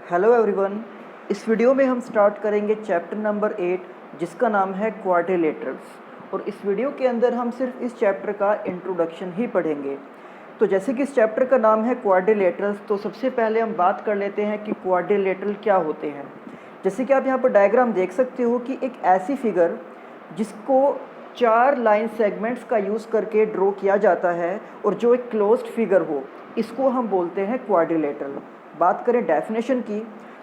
Hello everyone. इस video में हम स्टार्ट करेंगे चैप्टर नंबर 8 जिसका नाम है क्वाड्रिलेटरल्स। और इस वीडियो के अंदर हम सिर्फ इस चैप्टर का इंट्रोडक्शन ही पढ़ेंगे। तो जैसे कि इस चैप्टर का नाम है क्वाड्रिलेटरल्स, तो सबसे पहले हम बात कर लेते हैं कि क्वाड्रिलेटरल क्या होते हैं। जैसे कि आप यहाँ पर डायग्राम देख सकते हो कि एक ऐसी फिगर जिसको 4 लाइन सेगमेंट्स का यूज़ करके ड्रॉ किया जाता है और जो एक क्लोज्ड फिगर हो, इसको हम बोलते हैं क्वाड्रिलेटरल। बात करें डेफिनेशन की,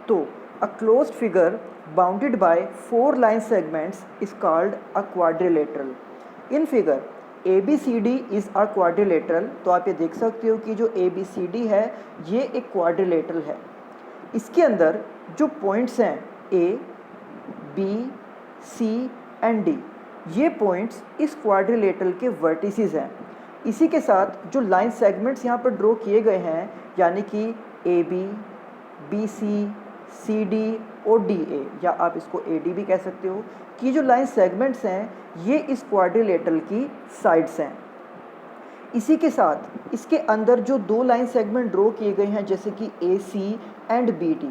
तो a closed figure bounded by 4 line segments is called a quadrilateral. In figure ABCD is a quadrilateral. तो आप ये देख सकते हो कि जो ABCD है ये एक क्वाड्रिलेटरल है। इसके अंदर जो पॉइंट्स हैं A, B, C and D, ये पॉइंट्स इस क्वाड्रिलेटरल के वर्टिसेस हैं। इसी के साथ जो लाइन सेगमेंट्स यहाँ पर ड्रॉ किए गए हैं, यानी कि AB, BC, CD और DA, या आप इसको AD भी कह सकते हो, कि जो लाइन सेगमेंट्स हैं ये इस क्वाड्रिलेटरल की साइड्स हैं। इसी के साथ इसके अंदर जो 2 लाइन सेगमेंट ड्रॉ किए गए हैं जैसे कि AC एंड BD,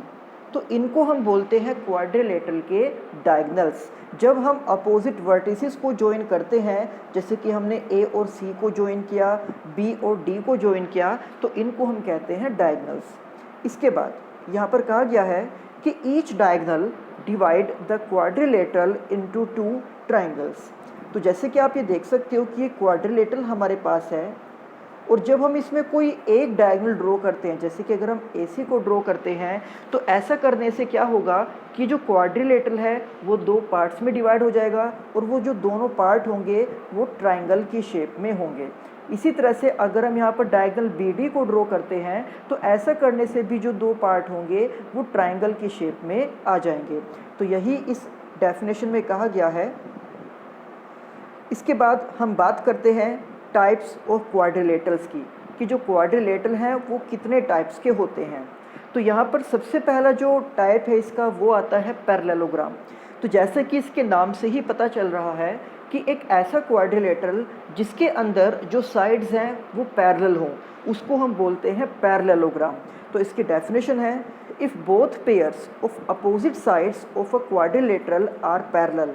तो इनको हम बोलते हैं क्वाड्रिलेटरल के डायगोनल्स। जब हम अपोजिट वर्टिसेस को ज्वाइन करते हैं, जैसे कि हमने A और C को ज्वाइन किया, B और D को ज्वाइन किया, तो इनको हम कहते हैं डायगोनल्स। इसके बाद यहाँ पर कहा गया है कि each diagonal divide the quadrilateral into 2 triangles. तो जैसे कि आप ये देख सकते हो कि ये क्वाड्रिलेटरल हमारे पास है, और जब हम इसमें कोई एक डायगोनल ड्रॉ करते हैं, जैसे कि अगर हम AC को ड्रॉ करते हैं, तो ऐसा करने से क्या होगा कि जो क्वाड्रिलेटरल है वो 2 पार्ट्स में डिवाइड हो जाएगा, और वो जो दोनों पार्ट होंगे वो ट्राइंगल की शेप में होंगे। इसी तरह से अगर हम यहाँ पर डायगोनल BD को ड्रॉ करते हैं, तो ऐसा करने से भी जो 2 पार्ट होंगे वो ट्राइंगल की शेप में आ जाएंगे। तो यही इस डेफिनेशन में कहा गया है। इसके बाद हम बात करते हैं टाइप्स ऑफ क्वाड्रिलेटरल्स की, कि जो क्वाड्रिलेटरल हैं वो कितने टाइप्स के होते हैं। तो यहाँ पर सबसे पहला जो टाइप है इसका वो आता है पैरेललोग्राम। तो जैसे कि इसके नाम से ही पता चल रहा है कि एक ऐसा क्वाड्रिलेटरल जिसके अंदर जो साइड्स हैं वो पैरेलल हों, उसको हम बोलते हैं पैरेललोग्राम। तो इसकी डेफिनेशन है, if both pairs of opposite sides of a quadrilateral are parallel,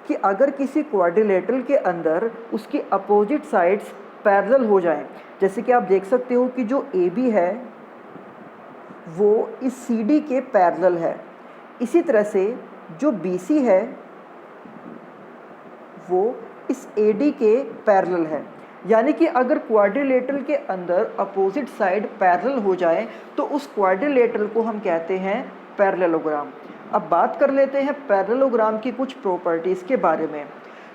कि अगर किसी क्वाड्रिलेटरल के अंदर उसकी अपोजिट साइड्स पैरेलल हो जाएं, जैसे कि आप देख सकते हो कि जो AB है वो इस CD के पैरेलल है। इसी तरह से जो BC है वो इस AD के पैरेलल है। यानी कि अगर क्वाड्रिलेटरल के अंदर अपोजिट साइड पैरेलल हो जाए तो उस क्वाड्रिलेटरल को हम कहते हैं पैरेललोग्राम। अब बात कर लेते हैं पैरेललोग्राम की कुछ प्रॉपर्टीज़ के बारे में।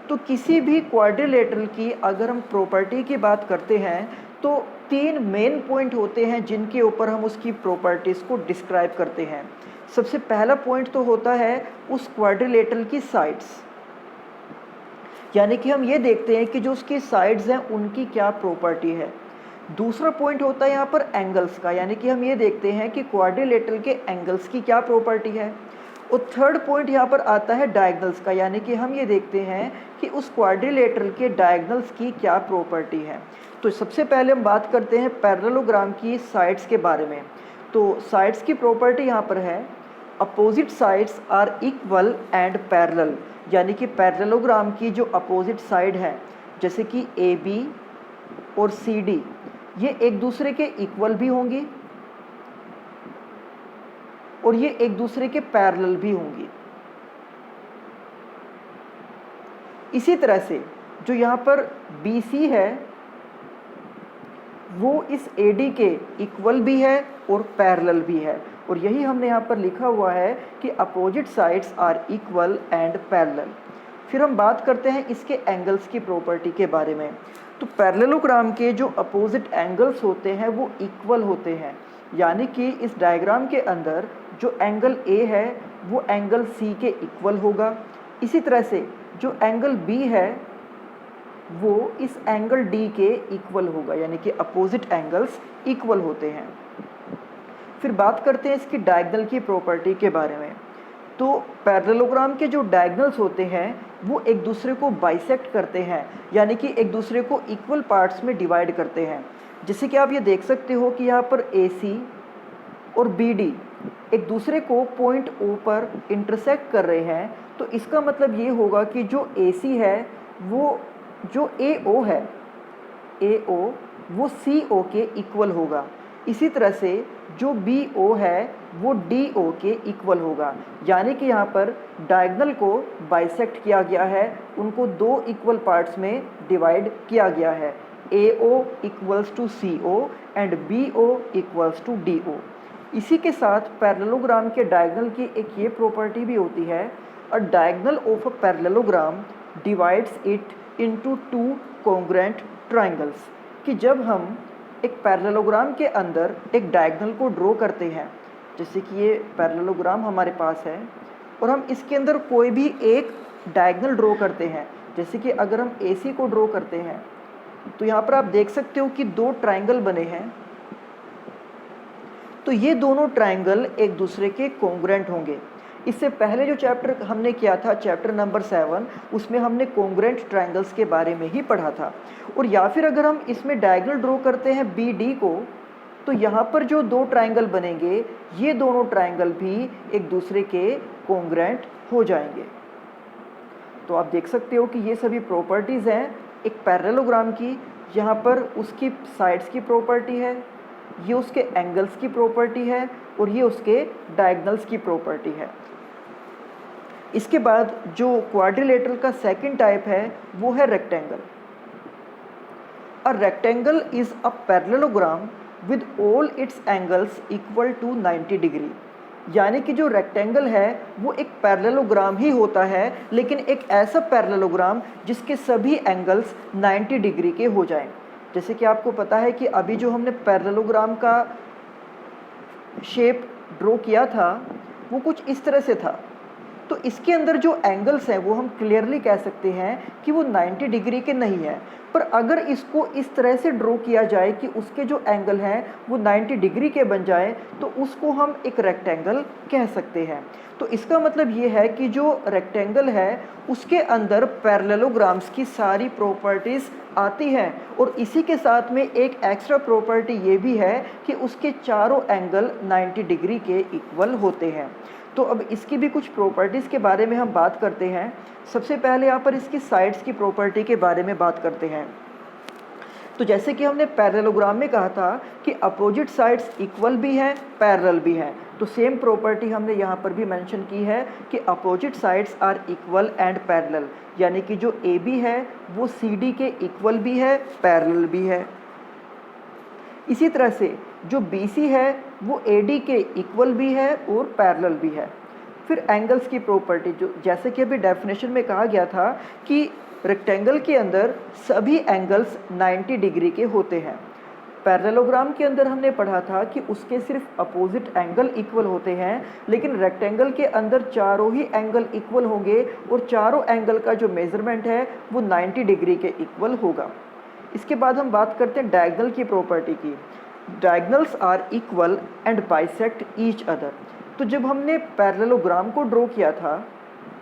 तो किसी भी क्वाड्रिलेटरल की अगर हम प्रॉपर्टी की बात करते हैं तो 3 मेन पॉइंट होते हैं जिनके ऊपर हम उसकी प्रॉपर्टीज़ को डिस्क्राइब करते हैं। सबसे पहला पॉइंट तो होता है उस क्वाड्रिलेटरल की साइड्स, यानी कि हम ये देखते हैं कि जो उसकी साइड्स हैं उनकी क्या प्रॉपर्टी है। दूसरा पॉइंट होता है यहाँ पर एंगल्स का, यानी कि हम ये देखते हैं कि क्वाड्रिलेटरल के एंगल्स की क्या प्रॉपर्टी है। और थर्ड पॉइंट यहाँ पर आता है डायगोनल्स का, यानी कि हम ये देखते हैं कि उस क्वाड्रिलेटरल के डायगोनल्स की क्या प्रॉपर्टी है। तो सबसे पहले हम बात करते हैं पैरेललोग्राम की साइड्स के बारे में। तो साइड्स की प्रॉपर्टी यहाँ पर है, opposite sides are equal and parallel, यानी कि पैरेललोग्राम की जो अपोजिट साइड है जैसे कि AB और CD, ये एक दूसरे के इक्वल भी होंगी और ये एक दूसरे के पैरेलल भी होंगी। इसी तरह से जो यहाँ पर BC है वो इस AD के इक्वल भी है और पैरेलल भी है, और यही हमने यहाँ पर लिखा हुआ है कि opposite sides are equal and parallel. फिर हम बात करते हैं इसके एंगल्स की प्रॉपर्टी के बारे में। तो पैरेललोग्राम के जो अपोजिट एंगल्स होते हैं वो इक्वल होते हैं, यानी कि इस डायग्राम के अंदर जो एंगल A है वो एंगल C के इक्वल होगा। इसी तरह से जो एंगल B है वो इस एंगल D के इक्वल होगा, यानी कि अपोजिट एंगल्स इक्वल होते हैं। फिर बात करते हैं इसकी डायगोनल की प्रॉपर्टी के बारे में। तो पैरेललोग्राम के जो डायगोनल्स होते हैं वो एक दूसरे को बाइसेक्ट करते हैं, यानी कि एक दूसरे को इक्वल पार्ट्स में डिवाइड करते हैं। जैसे कि आप ये देख सकते हो कि यहाँ पर AC और BD एक दूसरे को पॉइंट O पर इंटरसेक्ट कर रहे हैं, तो इसका मतलब ये होगा कि जो AC है वो जो AO है, AO वो CO के इक्वल होगा। इसी तरह से जो BO है वो DO के इक्वल होगा। यानी कि यहाँ पर डायगोनल को बाइसेक्ट किया गया है, उनको दो इक्वल पार्ट्स में डिवाइड किया गया है। AO equals to CO and BO equals to DO। इसी के साथ पैरेललोग्राम के डायगोनल की एक ये प्रॉपर्टी भी होती है, अ diagonal of a parallelogram divides it into two congruent triangles, कि जब हम एक पैरेललोग्राम के अंदर एक डायगोनल को ड्रॉ करते हैं, जैसे कि ये पैरेललोग्राम हमारे पास है और हम इसके अंदर कोई भी एक डायगोनल ड्रॉ करते हैं, जैसे कि अगर हम AC को ड्रॉ करते हैं तो यहाँ पर आप देख सकते हो कि दो ट्रायंगल बने हैं, तो ये दोनों ट्रायंगल एक दूसरे के कॉन्ग्रुएंट होंगे। इससे पहले जो चैप्टर हमने किया था, चैप्टर नंबर 7, उसमें हमने कॉन्ग्रुएंट ट्रायंगल्स के बारे में ही पढ़ा था। और या फिर अगर हम इसमें डायगोनल ड्रॉ करते हैं BD को, तो यहाँ पर जो दो ट्रायंगल बनेंगे, ये दोनों ट्रायंगल भी एक दूसरे के कॉन्ग्रुएंट हो जाएंगे। तो आप देख सकते हो कि ये सभी प्रॉपर्टीज़ हैं एक पैरेललोग्राम की। यहाँ पर उसकी साइड्स की प्रॉपर्टी है, ये उसके एंगल्स की प्रॉपर्टी है और ये उसके डायगोनल्स की प्रॉपर्टी है। इसके बाद जो क्वाड्रिलेटरल का सेकंड टाइप है वो है rectangle. A rectangle is a parallelogram with all its angles equal to 90 degree. यानी कि जो रेक्टेंगल है वो एक पैरेललोग्राम ही होता है, लेकिन एक ऐसा पैरेललोग्राम जिसके सभी एंगल्स 90 डिग्री के हो जाएं। जैसे कि आपको पता है कि अभी जो हमने पैरेललोग्राम का शेप ड्रॉ किया था वो कुछ इस तरह से था, तो इसके अंदर जो एंगल्स हैं वो हम क्लियरली कह सकते हैं कि वो 90 डिग्री के नहीं है। पर अगर इसको इस तरह से ड्रॉ किया जाए कि उसके जो एंगल हैं वो 90 डिग्री के बन जाए, तो उसको हम एक रेक्टेंगल कह सकते हैं। तो इसका मतलब ये है कि जो रेक्टेंगल है उसके अंदर पैरेललोग्राम्स की सारी प्रॉपर्टीज़ आती हैं, और इसी के साथ में एक एक्स्ट्रा प्रॉपर्टी ये भी है कि उसके चारों एंगल 90 डिग्री के इक्वल होते हैं। तो अब इसकी भी कुछ प्रॉपर्टीज़ के बारे में हम बात करते हैं। सबसे पहले यहाँ पर इसकी साइड्स की प्रॉपर्टी के बारे में बात करते हैं। तो जैसे कि हमने पैरेललोग्राम में कहा था कि अपोजिट साइड्स इक्वल भी हैं, पैरेलल भी हैं, तो सेम प्रॉपर्टी हमने यहाँ पर भी मेंशन की है कि opposite sides are equal and parallel. यानी कि जो AB है वो CD के इक्वल भी है, पैरेलल भी है। इसी तरह से जो BC है वो AD के इक्वल भी है और पैरेलल भी है। फिर एंगल्स की प्रॉपर्टी, जो जैसे कि अभी डेफिनेशन में कहा गया था कि रेक्टेंगल के अंदर सभी एंगल्स 90 डिग्री के होते हैं। पैरेललोग्राम के अंदर हमने पढ़ा था कि उसके सिर्फ अपोजिट एंगल इक्वल होते हैं, लेकिन रेक्टेंगल के अंदर चारों ही एंगल इक्वल होंगे और चारों एंगल का जो मेजरमेंट है वो 90 डिग्री के इक्वल होगा। इसके बाद हम बात करते हैं डायगोनल की प्रॉपर्टी की। Diagonals are equal and bisect each other. तो जब हमने पैरेललोग्राम को ड्रॉ किया था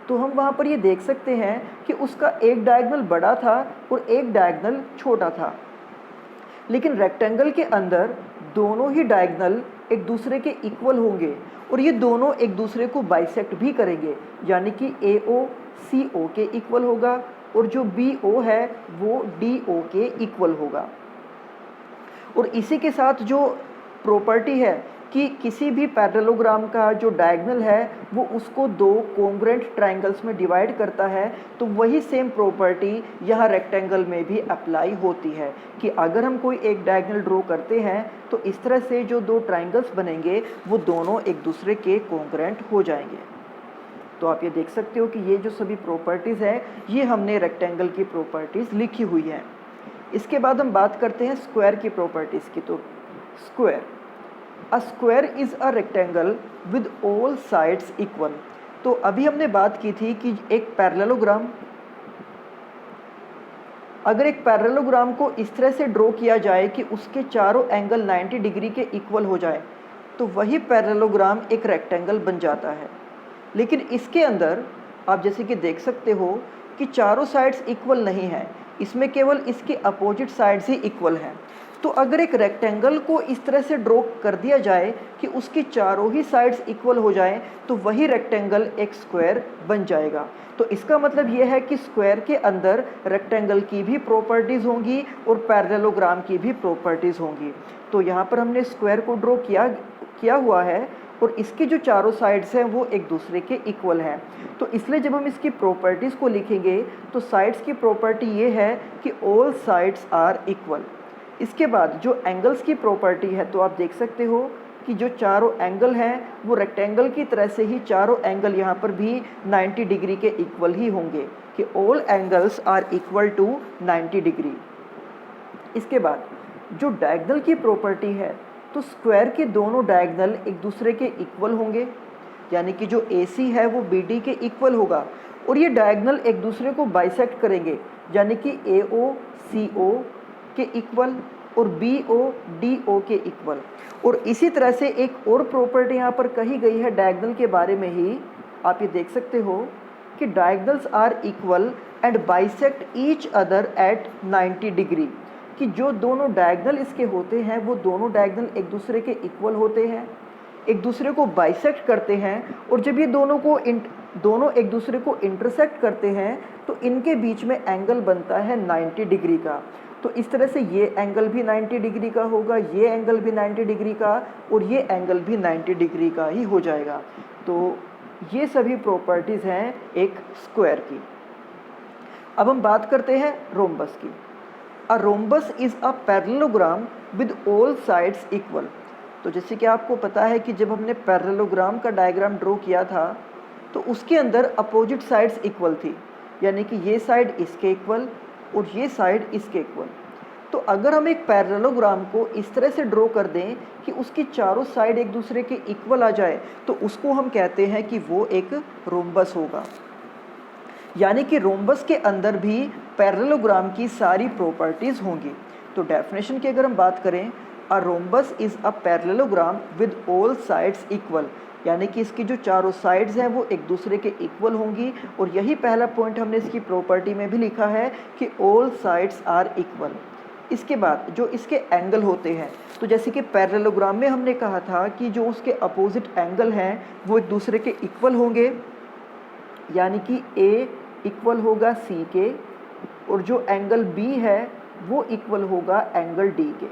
तो हम वहाँ पर ये देख सकते हैं कि उसका एक डायगोनल बड़ा था और एक डायगोनल छोटा था, लेकिन रेक्टेंगल के अंदर दोनों ही डायगोनल एक दूसरे के इक्वल होंगे और ये दोनों एक दूसरे को बाइसेक्ट भी करेंगे। यानी कि AO CO के इक्वल होगा और जो BO है वो DO के इक्वल होगा। और इसी के साथ जो प्रॉपर्टी है कि किसी भी पैरेललोग्राम का जो डायगोनल है वो उसको दो कॉन्ग्रुएंट ट्रायंगल्स में डिवाइड करता है, तो वही सेम प्रॉपर्टी यहाँ रेक्टेंगल में भी अप्लाई होती है कि अगर हम कोई एक डायगोनल ड्रॉ करते हैं तो इस तरह से जो दो ट्रायंगल्स बनेंगे वो दोनों एक दूसरे के कॉन्ग्रुएंट हो जाएंगे। तो आप ये देख सकते हो कि ये जो सभी प्रॉपर्टीज़ हैं ये हमने रेक्टेंगल की प्रॉपर्टीज़ लिखी हुई हैं। इसके बाद हम बात करते हैं स्क्वायर की प्रॉपर्टीज़ की। तो square, a square is a rectangle with all sides equal. तो अभी हमने बात की थी कि एक पैरेललोग्राम, अगर एक पैरेललोग्राम को इस तरह से ड्रॉ किया जाए कि उसके चारों एंगल 90 डिग्री के इक्वल हो जाए तो वही पैरेललोग्राम एक रेक्टेंगल बन जाता है। लेकिन इसके अंदर आप जैसे कि देख सकते हो कि चारों साइड्स इक्वल नहीं हैं, इसमें केवल इसके अपोजिट साइड्स ही इक्वल हैं। तो अगर एक रेक्टेंगल को इस तरह से ड्रॉ कर दिया जाए कि उसकी चारों ही साइड्स इक्वल हो जाएं, तो वही रेक्टेंगल एक स्क्वायर बन जाएगा। तो इसका मतलब ये है कि स्क्वायर के अंदर रेक्टेंगल की भी प्रॉपर्टीज़ होंगी और पैरेललोग्राम की भी प्रॉपर्टीज़ होंगी। तो यहाँ पर हमने स्क्वायर को ड्रॉ किया हुआ है और इसकी जो चारों साइड्स हैं वो एक दूसरे के इक्वल हैं। तो इसलिए जब हम इसकी प्रॉपर्टीज़ को लिखेंगे तो साइड्स की प्रॉपर्टी ये है कि ऑल साइड्स आर इक्वल। इसके बाद जो एंगल्स की प्रॉपर्टी है, तो आप देख सकते हो कि जो चारों एंगल हैं वो रेक्टेंगल की तरह से ही चारों एंगल यहाँ पर भी 90 डिग्री के इक्वल ही होंगे कि all angles are equal to 90 degree. इसके बाद जो डायगोनल की प्रॉपर्टी है, तो स्क्वायर के दोनों डायगोनल एक दूसरे के इक्वल होंगे, यानी कि जो AC है वो BD के इक्वल होगा और ये डायगोनल एक दूसरे को बाइसेक्ट करेंगे, यानी कि AO CO के इक्वल और BO DO के इक्वल। और इसी तरह से एक और प्रॉपर्टी यहाँ पर कही गई है डायगोनल के बारे में ही, आप ये देख सकते हो कि diagonals are equal and bisect each other at 90 degree, कि जो दोनों डायगोनल इसके होते हैं वो दोनों डायगोनल एक दूसरे के इक्वल होते हैं, एक दूसरे को बाइसेक्ट करते हैं, और जब ये दोनों एक दूसरे को इंटरसेक्ट करते हैं तो इनके बीच में एंगल बनता है 90 डिग्री का। तो इस तरह से ये एंगल भी 90 डिग्री का होगा, ये एंगल भी 90 डिग्री का और ये एंगल भी 90 डिग्री का ही हो जाएगा। तो ये सभी प्रॉपर्टीज़ हैं एक स्क्वायर की। अब हम बात करते हैं रोम्बस की। A rhombus is a parallelogram with all sides equal. तो जैसे कि आपको पता है कि जब हमने पैरेललोग्राम का डायग्राम ड्रॉ किया था तो उसके अंदर अपोजिट साइड्स इक्वल थी, यानी कि ये साइड इसके इक्वल और ये साइड इसके इक्वल। तो अगर हम एक पैरेललोग्राम को इस तरह से ड्रॉ कर दें कि उसकी चारों साइड एक दूसरे के इक्वल आ जाए, तो उसको हम कहते हैं कि वो एक रोम्बस होगा। यानी कि रोम्बस के अंदर भी पैरेललोग्राम की सारी प्रॉपर्टीज़ होंगी। तो डेफिनेशन की अगर हम बात करें, a rhombus is a parallelogram with all sides equal, यानी कि इसकी जो चारों साइड्स हैं वो एक दूसरे के इक्वल होंगी। और यही पहला पॉइंट हमने इसकी प्रॉपर्टी में भी लिखा है कि ऑल साइड्स आर इक्वल। इसके बाद जो इसके एंगल होते हैं, तो जैसे कि पैरेललोग्राम में हमने कहा था कि जो उसके अपोजिट एंगल हैं वो एक दूसरे के इक्वल होंगे, यानी कि A इक्वल होगा C के और जो एंगल B है वो इक्वल होगा एंगल D के।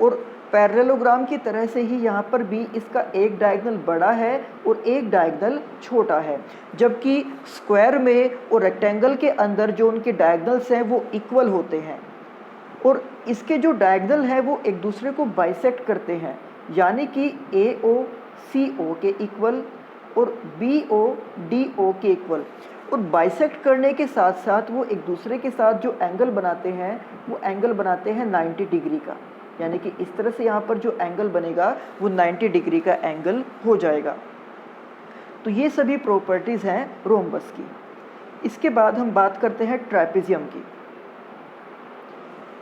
और पैरेललोग्राम की तरह से ही यहाँ पर भी इसका एक डायगोनल बड़ा है और एक डायगोनल छोटा है, जबकि स्क्वायर में और रेक्टेंगल के अंदर जो उनके डायगोनल्स हैं वो इक्वल होते हैं और इसके जो डायगोनल हैं वो एक दूसरे को बाइसेक्ट करते हैं, यानी कि AO CO के इक्वल और BO DO के इक्वल। और बाइसेक्ट करने के साथ साथ वो एक दूसरे के साथ जो एंगल बनाते हैं वो एंगल बनाते हैं 90 डिग्री का, यानी कि इस तरह से यहाँ पर जो एंगल बनेगा वो 90 डिग्री का एंगल हो जाएगा। तो ये सभी प्रॉपर्टीज़ हैं रोम्बस की। इसके बाद हम बात करते हैं ट्रेपेजियम की।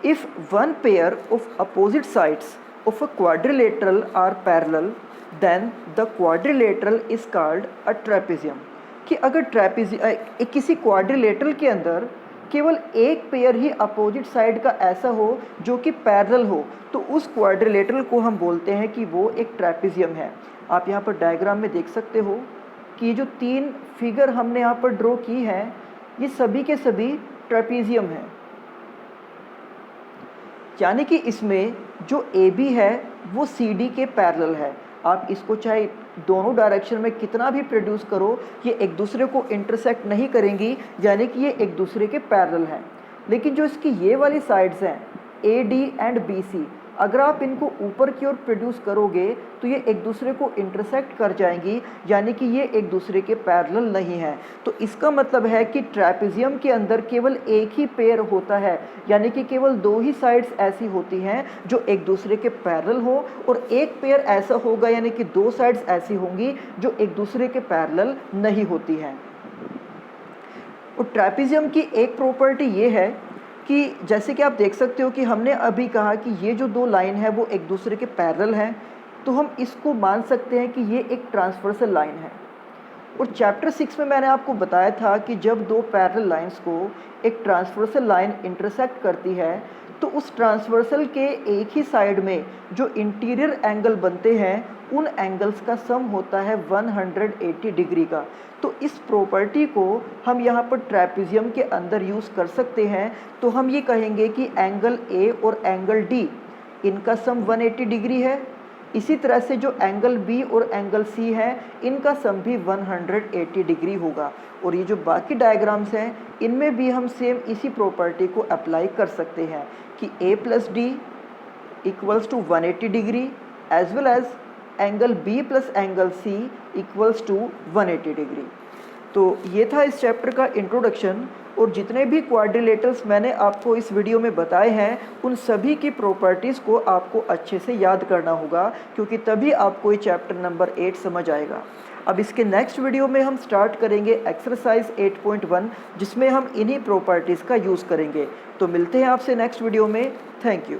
If one pair of opposite sides of a quadrilateral are parallel then the quadrilateral is called a trapezium, कि अगर किसी क्वाड्रिलेटरल के अंदर केवल एक पेयर ही अपोजिट साइड का ऐसा हो जो कि पैरेलल हो, तो उस क्वाड्रिलेटरल को हम बोलते हैं कि वो एक ट्रेपेजियम है। आप यहाँ पर डायग्राम में देख सकते हो कि जो 3 फिगर हमने यहाँ पर ड्रॉ की हैं ये सभी के सभी ट्रेपेजियम हैं, यानी कि इसमें जो AB है वो CD के पैरेलल है। आप इसको चाहे दोनों डायरेक्शन में कितना भी प्रोड्यूस करो, ये एक दूसरे को इंटरसेक्ट नहीं करेंगी, यानी कि ये एक दूसरे के पैरेलल हैं। लेकिन जो इसकी ये वाली साइड्स हैं AD एंड BC, अगर आप इनको ऊपर की ओर प्रोड्यूस करोगे तो ये एक दूसरे को इंटरसेक्ट कर जाएंगी, यानी कि ये एक दूसरे के पैरेलल नहीं है। तो इसका मतलब है कि ट्रेपेजियम के अंदर केवल एक ही पेयर होता है, यानी कि केवल 2 ही साइड्स ऐसी होती हैं जो एक दूसरे के पैरेलल हो, और एक पेयर ऐसा होगा यानी कि 2 साइड्स ऐसी होंगी जो एक दूसरे के पैरेलल नहीं होती हैं। और ट्रेपेजियम की एक प्रॉपर्टी ये है कि जैसे कि आप देख सकते हो कि हमने अभी कहा कि ये जो 2 लाइन है वो एक दूसरे के पैरेलल हैं, तो हम इसको मान सकते हैं कि ये एक ट्रांसवर्सल लाइन है। और चैप्टर 6 में मैंने आपको बताया था कि जब दो पैरेलल लाइंस को एक ट्रांसवर्सल लाइन इंटरसेक्ट करती है तो उस ट्रांसवर्सल के एक ही साइड में जो इंटीरियर एंगल बनते हैं उन एंगल्स का सम होता है 180 डिग्री का। तो इस प्रॉपर्टी को हम यहाँ पर ट्रेपेजियम के अंदर यूज़ कर सकते हैं। तो हम ये कहेंगे कि एंगल ए और एंगल डी इनका सम 180 डिग्री है। इसी तरह से जो एंगल बी और एंगल सी है इनका सम भी 180 डिग्री होगा। और ये जो बाकी डायग्राम्स हैं इनमें भी हम सेम इसी प्रॉपर्टी को अप्लाई कर सकते हैं कि a plus D equals to 180 degree as well as angle b plus angle c equals to 180 degree. तो ये था इस चैप्टर का इंट्रोडक्शन। और जितने भी क्वाड्रिलेटरल्स मैंने आपको इस वीडियो में बताए हैं उन सभी की प्रॉपर्टीज़ को आपको अच्छे से याद करना होगा, क्योंकि तभी आपको ये चैप्टर नंबर 8 समझ आएगा। अब इसके नेक्स्ट वीडियो में हम स्टार्ट करेंगे एक्सरसाइज 8.1 जिसमें हम इन्हीं प्रॉपर्टीज़ का यूज़ करेंगे। तो मिलते हैं आपसे नेक्स्ट वीडियो में। Thank you.